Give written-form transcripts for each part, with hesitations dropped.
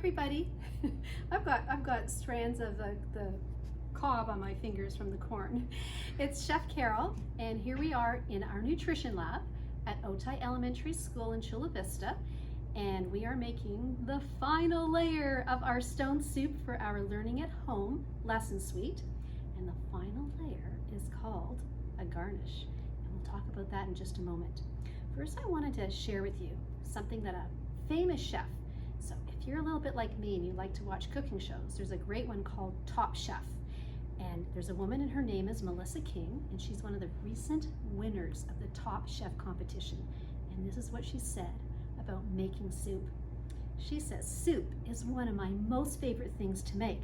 everybody. I've got strands of the cob on my fingers from the corn. It's Chef Carol, and here we are in our nutrition lab at Otay Elementary School in Chula Vista, and we are making the final layer of our stone soup for our Learning at Home lesson suite. And the final layer is called a garnish, and we'll talk about that in just a moment. First, I wanted to share with you something that a famous chef, so if you're a little bit like me and you like to watch cooking shows, there's a great one called Top Chef. And there's a woman, and her name is Melissa King, and she's one of the recent winners of the Top Chef competition. And this is what she said about making soup. She says, "Soup is one of my most favorite things to make.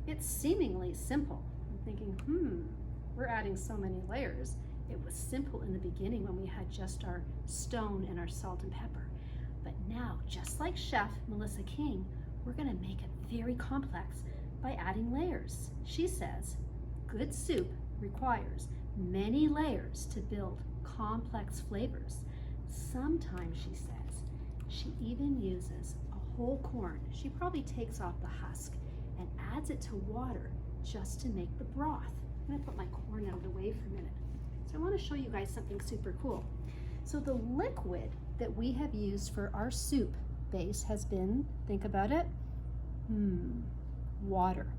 It's seemingly simple." I'm thinking, we're adding so many layers. It was simple in the beginning when we had just our stone and our salt and pepper. But now, just like Chef Melissa King, we're gonna make it very complex by adding layers. She says, good soup requires many layers to build complex flavors. Sometimes, she says, she even uses a whole corn. She probably takes off the husk and adds it to water just to make the broth. I'm gonna put my corn out of the way for a minute. So I wanna show you guys something super cool. So the liquid that we have used for our soup base has been, think about it, water.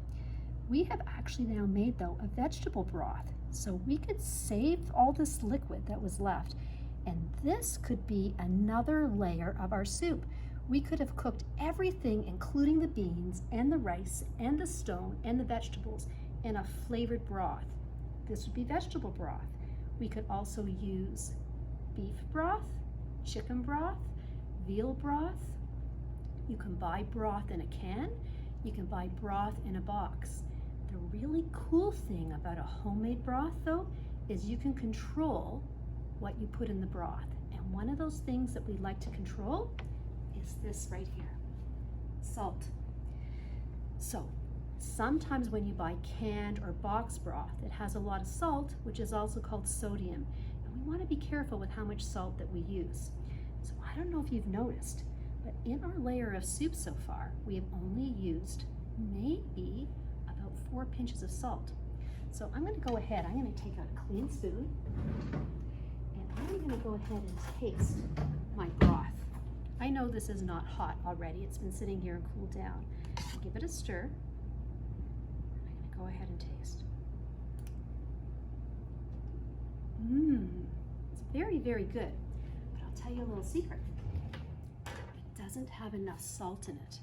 We have actually now made, though, a vegetable broth. So we could save all this liquid that was left, and this could be another layer of our soup. We could have cooked everything, including the beans and the rice and the stone and the vegetables, in a flavored broth. This would be vegetable broth. We could also use beef broth, chicken broth, veal broth. You can buy broth in a can. You can buy broth in a box. The really cool thing about a homemade broth, though, is you can control what you put in the broth. And one of those things that we like to control is this right here, salt. So sometimes when you buy canned or box broth, it has a lot of salt, which is also called sodium. And we want to be careful with how much salt that we use. So I don't know if you've noticed, but in our layer of soup so far, we have only used maybe about 4 pinches of salt. So I'm going to go ahead, I'm going to take out a clean spoon, and I'm going to go ahead and taste my broth. I know this is not hot already. It's been sitting here and cooled down. Give it a stir. I'm going to go ahead and taste. It's very, very good. But I'll tell you a little secret. It doesn't have enough salt in it.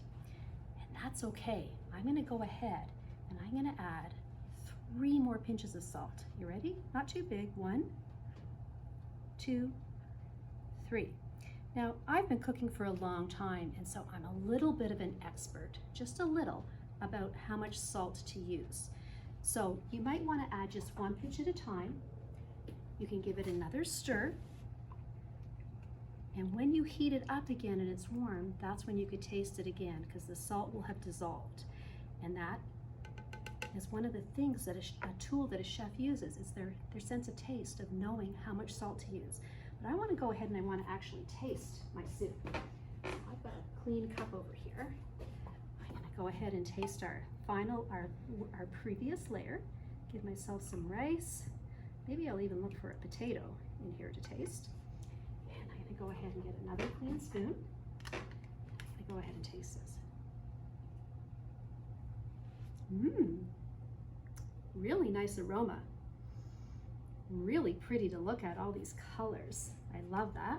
And that's okay. I'm going to go ahead and I'm going to add 3 more pinches of salt. You ready? Not too big. 1, 2, 3. Now, I've been cooking for a long time, and so I'm a little bit of an expert, just a little, about how much salt to use. So you might want to add just 1 pinch at a time. You can give it another stir. And when you heat it up again and it's warm, that's when you could taste it again, because the salt will have dissolved. And that is one of the things that a tool that a chef uses, is their sense of taste, of knowing how much salt to use. But I want to go ahead and I want to actually taste my soup. I've got a clean cup over here. I'm going to go ahead and taste our previous layer. Give myself some rice. Maybe I'll even look for a potato in here to taste. And I'm going to go ahead and get another clean spoon. I'm going to go ahead and taste this. Really nice aroma. Really pretty to look at, all these colors. I love that.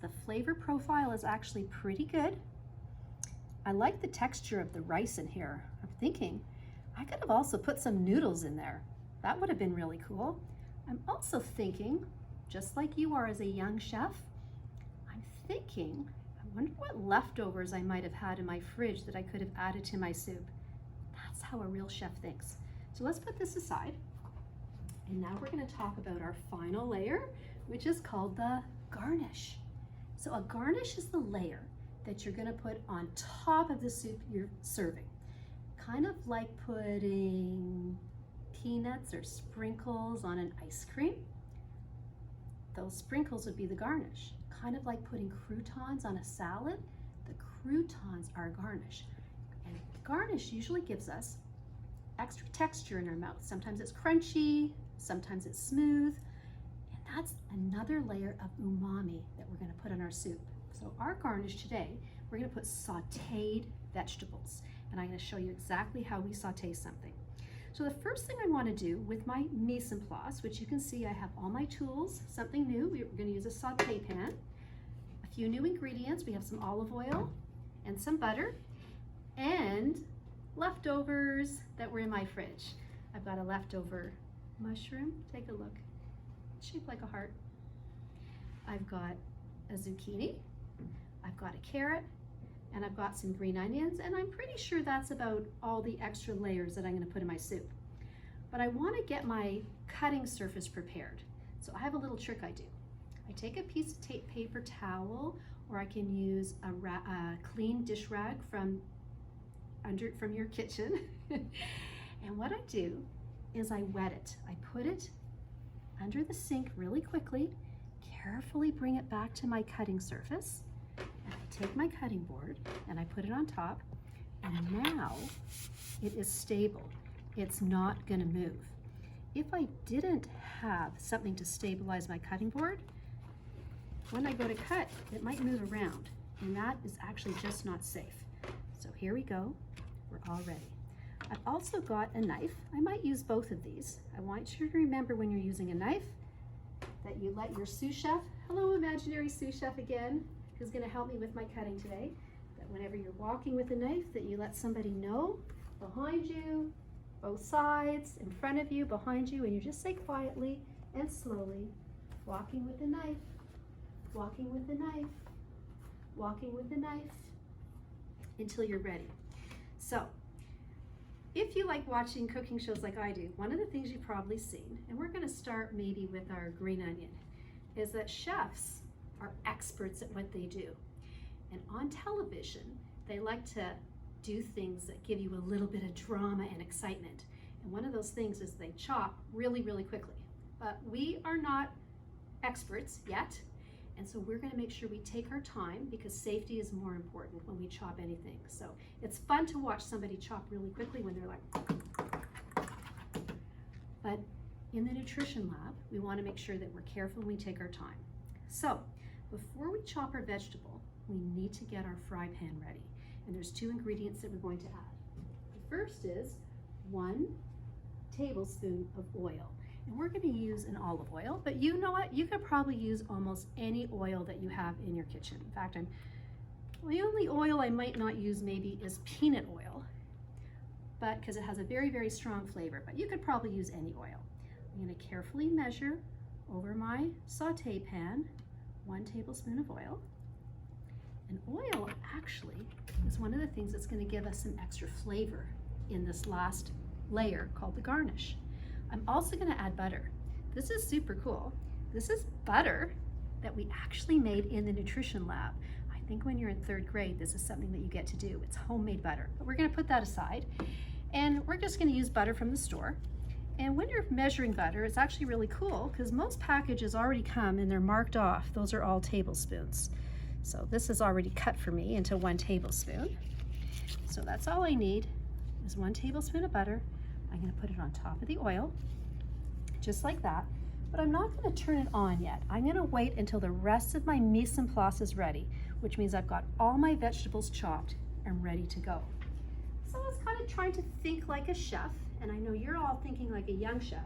The flavor profile is actually pretty good. I like the texture of the rice in here. I'm thinking I could have also put some noodles in there. That would have been really cool. I'm also thinking, just like you are as a young chef, I'm thinking, I wonder what leftovers I might have had in my fridge that I could have added to my soup. That's how a real chef thinks. So let's put this aside. And now we're going to talk about our final layer, which is called the garnish. So a garnish is the layer that you're going to put on top of the soup you're serving. Kind of like putting peanuts or sprinkles on an ice cream. Those sprinkles would be the garnish. Kind of like putting croutons on a salad. The croutons are garnish. And garnish usually gives us extra texture in our mouth. Sometimes it's crunchy, sometimes it's smooth, and that's another layer of umami that we're going to put in our soup. So our garnish today, we're going to put sautéed vegetables, and I'm going to show you exactly how we sauté something. So the first thing I want to do with my mise en place, which you can see I have all my tools, something new, we're going to use a sauté pan, a few new ingredients. We have some olive oil and some butter, and leftovers that were in my fridge. I've got a leftover mushroom, take a look, it's shaped like a heart. I've got a zucchini, I've got a carrot, and I've got some green onions, and I'm pretty sure that's about all the extra layers that I'm going to put in my soup. But I want to get my cutting surface prepared. So I have a little trick I do. I take a piece of paper towel, or I can use a clean dish rag from your kitchen. And what I do is I wet it. I put it under the sink really quickly, carefully bring it back to my cutting surface, and I take my cutting board and I put it on top, and now it is stable. It's not going to move. If I didn't have something to stabilize my cutting board, when I go to cut, it might move around, and that is actually just not safe. So here we go. We're all ready. I've also got a knife. I might use both of these. I want you to remember when you're using a knife that you let your sous chef, hello imaginary sous chef again, who's going to help me with my cutting today, that whenever you're walking with a knife that you let somebody know behind you, both sides, in front of you, behind you, and you just say quietly and slowly, walking with the knife, walking with the knife, walking with the knife, until you're ready. So, if you like watching cooking shows like I do, one of the things you've probably seen, and we're going to start maybe with our green onion, is that chefs are experts at what they do. And on television, they like to do things that give you a little bit of drama and excitement. And one of those things is they chop really, really quickly. But we are not experts yet. And so we're going to make sure we take our time, because safety is more important when we chop anything. So it's fun to watch somebody chop really quickly when they're like, but in the nutrition lab, we want to make sure that we're careful when we take our time. So before we chop our vegetable, we need to get our fry pan ready. And there's two ingredients that we're going to add. The first is 1 tablespoon of oil. And we're going to use an olive oil, but you know what? You could probably use almost any oil that you have in your kitchen. In fact, the only oil I might not use maybe is peanut oil, but because it has a very, very strong flavor, but you could probably use any oil. I'm going to carefully measure over my saute pan 1 tablespoon of oil. And oil actually is one of the things that's going to give us some extra flavor in this last layer called the garnish. I'm also going to add butter. This is super cool. This is butter that we actually made in the nutrition lab. I think when you're in 3rd grade, this is something that you get to do. It's homemade butter, but we're going to put that aside. And we're just going to use butter from the store. And when you're measuring butter, it's actually really cool because most packages already come and they're marked off. Those are all tablespoons. So this is already cut for me into 1 tablespoon. So that's all I need is 1 tablespoon of butter. I'm going to put it on top of the oil, just like that, but I'm not going to turn it on yet. I'm going to wait until the rest of my mise en place is ready, which means I've got all my vegetables chopped and ready to go. So I was kind of trying to think like a chef, and I know you're all thinking like a young chef.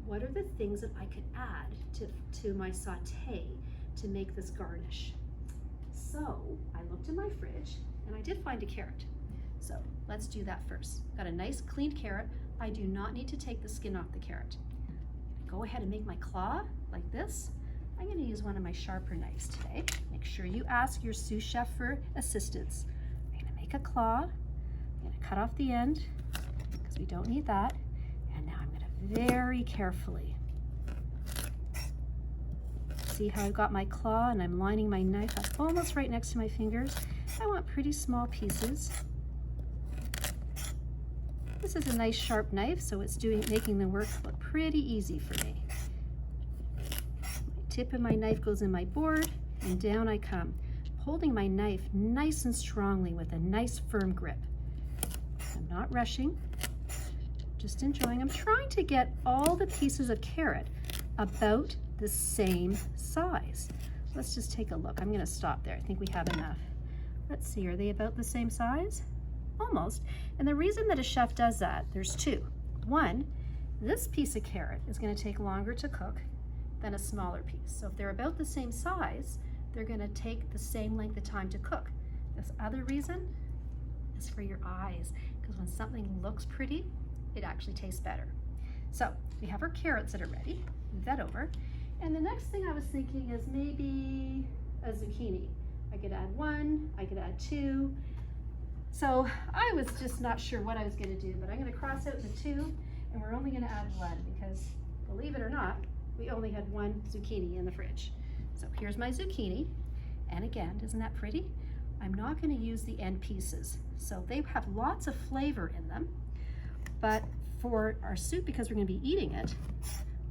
What are the things that I could add to my sauté to make this garnish? So I looked in my fridge and I did find a carrot. So let's do that first. Got a nice clean carrot. I do not need to take the skin off the carrot. Go ahead and make my claw like this. I'm going to use one of my sharper knives today. Make sure you ask your sous chef for assistance. I'm going to make a claw. I'm going to cut off the end because we don't need that. And now I'm going to very carefully see how I've got my claw and I'm lining my knife up almost right next to my fingers. I want pretty small pieces. This is a nice sharp knife, so it's making the work look pretty easy for me. My tip of my knife goes in my board, and down I come, holding my knife nice and strongly with a nice firm grip. I'm not rushing, just enjoying. I'm trying to get all the pieces of carrot about the same size. Let's just take a look. I'm going to stop there. I think we have enough. Let's see, are they about the same size? Almost. And the reason that a chef does that, there's two. One, this piece of carrot is going to take longer to cook than a smaller piece. So if they're about the same size, they're going to take the same length of time to cook. This other reason is for your eyes, because when something looks pretty, it actually tastes better. So we have our carrots that are ready. Move that over. And the next thing I was thinking is maybe a zucchini. I could add one, I could add two. So I was just not sure what I was going to do, but I'm going to cross out the two, and we're only going to add one because, believe it or not, we only had one zucchini in the fridge. So here's my zucchini, and again, isn't that pretty? I'm not going to use the end pieces. So they have lots of flavor in them, but for our soup, because we're going to be eating it,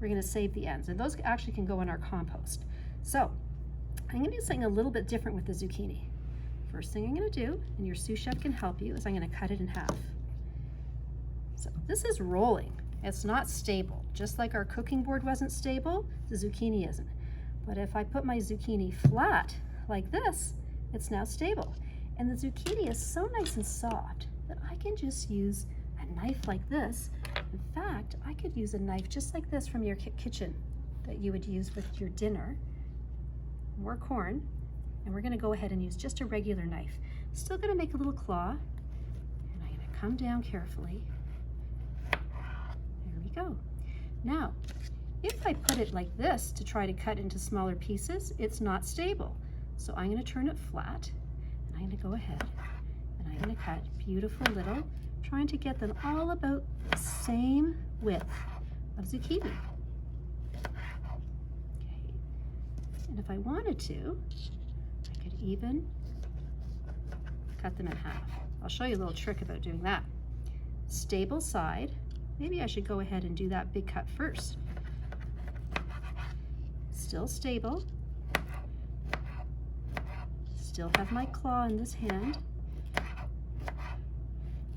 we're going to save the ends, and those actually can go in our compost. So I'm going to do something a little bit different with the zucchini. First thing I'm going to do, and your sous chef can help you, is I'm going to cut it in half. So this is rolling. It's not stable. Just like our cooking board wasn't stable, the zucchini isn't. But if I put my zucchini flat like this, it's now stable. And the zucchini is so nice and soft that I can just use a knife like this. In fact, I could use a knife just like this from your kitchen that you would use with your dinner. More corn, and we're going to go ahead and use just a regular knife. Still going to make a little claw, and I'm going to come down carefully. There we go. Now, if I put it like this to try to cut into smaller pieces, it's not stable. So I'm going to turn it flat, and I'm going to go ahead and I'm going to cut beautiful little, trying to get them all about the same width of zucchini. Okay. And if I wanted to, I could even cut them in half. I'll show you a little trick about doing that. Stable side. Maybe I should go ahead and do that big cut first. Still stable. Still have my claw in this hand.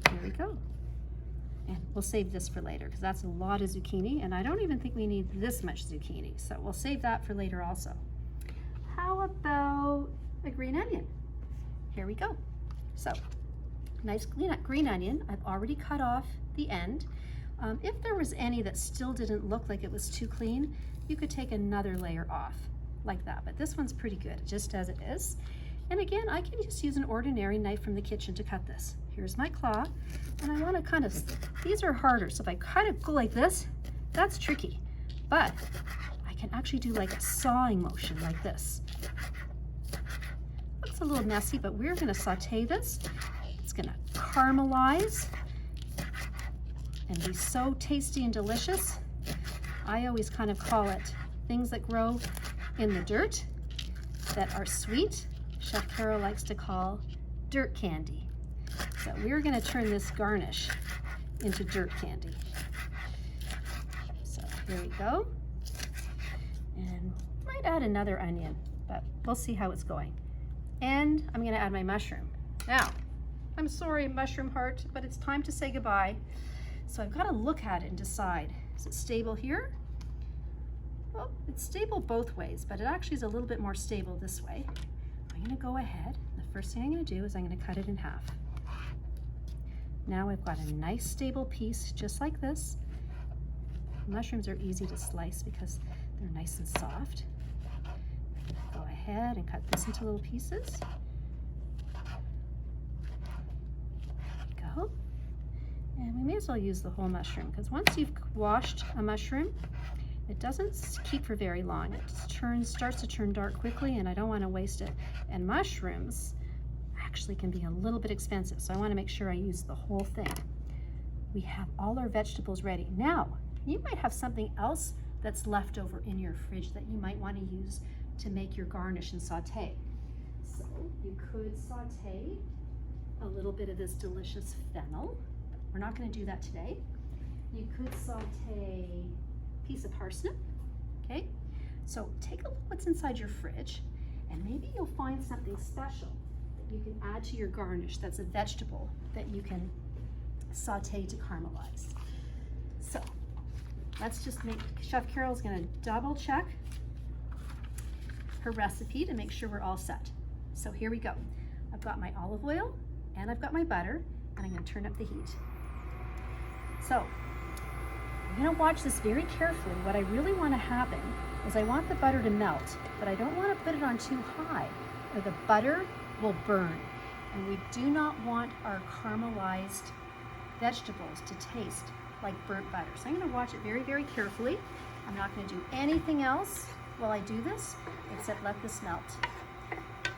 There we go. And we'll save this for later because that's a lot of zucchini, and I don't even think we need this much zucchini, so we'll save that for later also. How about a green onion? Here we go. So, nice green onion. I've already cut off the end. If there was any that still didn't look like it was too clean, you could take another layer off like that, but this one's pretty good, just as it is. And again, I can just use an ordinary knife from the kitchen to cut this. Here's my claw, and I want to kind of, these are harder, so if I kind of go like this, that's tricky, but I can actually do like a sawing motion like this. Looks a little messy, but we're going to saute this. It's going to caramelize and be so tasty and delicious. I always kind of call it things that grow in the dirt that are sweet. Chef Carol likes to call dirt candy. So we're going to turn this garnish into dirt candy. So here we go. And might add another onion, but we'll see how it's going. And I'm going to add my mushroom. Now, I'm sorry, mushroom heart, but it's time to say goodbye. So I've got to look at it and decide, is it stable here? Well, it's stable both ways, but it actually is a little bit more stable this way. I'm going to go ahead. The first thing I'm going to do is I'm going to cut it in half. Now I've got a nice stable piece just like this. Mushrooms are easy to slice because they're nice and soft. Go ahead and cut this into little pieces. There we go. And we may as well use the whole mushroom because once you've washed a mushroom, it doesn't keep for very long. It starts to turn dark quickly, and I don't want to waste it. And mushrooms actually can be a little bit expensive, so I want to make sure I use the whole thing. We have all our vegetables ready. Now, you might have something else that's left over in your fridge that you might want to use to make your garnish and saute. So you could saute a little bit of this delicious fennel. We're not going to do that today. You could saute a piece of parsnip, okay? So take a look what's inside your fridge And maybe you'll find something special that you can add to your garnish that's a vegetable that you can saute to caramelize. So let's just make, Chef Carol's gonna double check her recipe to make sure we're all set. So here we go. I've got my olive oil and I've got my butter, and I'm gonna turn up the heat. So I'm gonna watch this very carefully. What I really wanna happen is I want the butter to melt, but I don't wanna put it on too high or the butter will burn. And we do not want our caramelized vegetables to taste like burnt butter. So I'm gonna watch it very, very carefully. I'm not gonna do anything else while I do this, except let this melt.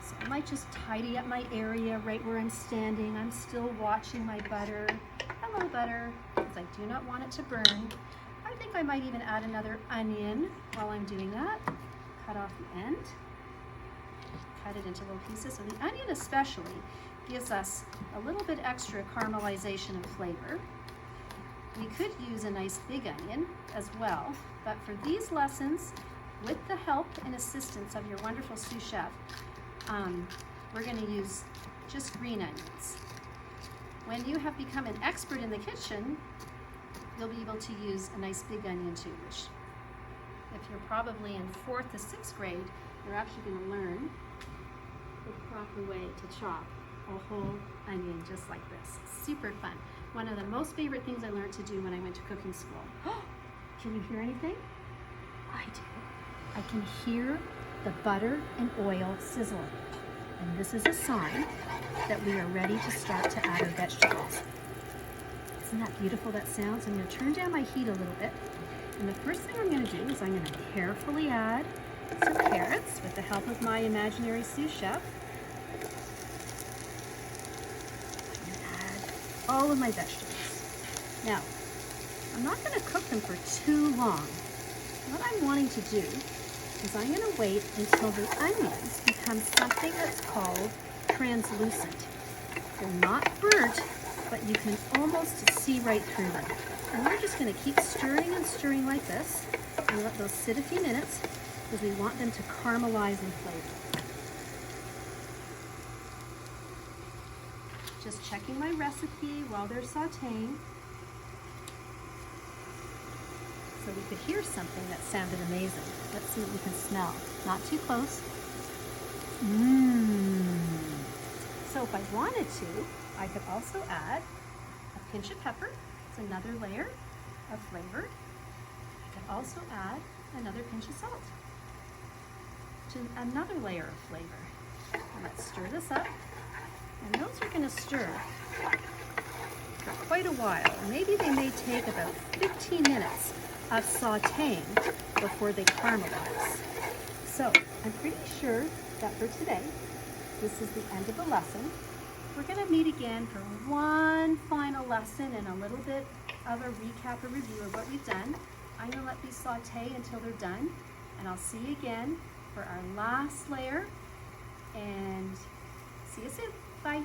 So I might just tidy up my area right where I'm standing. I'm still watching my butter. Hello, butter, because I do not want it to burn. I think I might even add another onion while I'm doing that. Cut off the end, cut it into little pieces. So the onion especially gives us a little bit extra caramelization and flavor. We could use a nice big onion as well, but for these lessons, with the help and assistance of your wonderful sous chef, we're going to use just green onions. When you have become an expert in the kitchen, you'll be able to use a nice big onion too, which if you're probably in 4th to 6th grade, you're actually going to learn the proper way to chop a whole onion just like this. Super fun. One of the most favorite things I learned to do when I went to cooking school. Can you hear anything? I do. I can hear the butter and oil sizzling. And this is a sign that we are ready to start to add our vegetables. Isn't that beautiful, that sounds? I'm going to turn down my heat a little bit. And the first thing I'm going to do is I'm going to carefully add some carrots with the help of my imaginary sous chef. I'm going to add all of my vegetables. Now, I'm not going to cook them for too long. What I'm wanting to do is I'm going to wait until the onions become something that's called translucent. They're not burnt, but you can almost see right through them. And we're just going to keep stirring and stirring like this and let those sit a few minutes because we want them to caramelize and flavor. Just checking my recipe while they're sauteing. So we could hear something that sounded amazing. Let's see what we can smell. Not too close. So if I wanted to, I could also add a pinch of pepper. It's another layer of flavor. I could also add another pinch of salt, which is another layer of flavor. And let's stir this up. And those are going to stir for quite a while. Maybe they may take about 15 minutes of sauteing before they caramelize. So I'm pretty sure that for today, this is the end of the lesson. We're going to meet again for one final lesson and a little bit of a recap or review of what we've done. I'm going to let these saute until they're done, and I'll see you again for our last layer, and see you soon. Bye.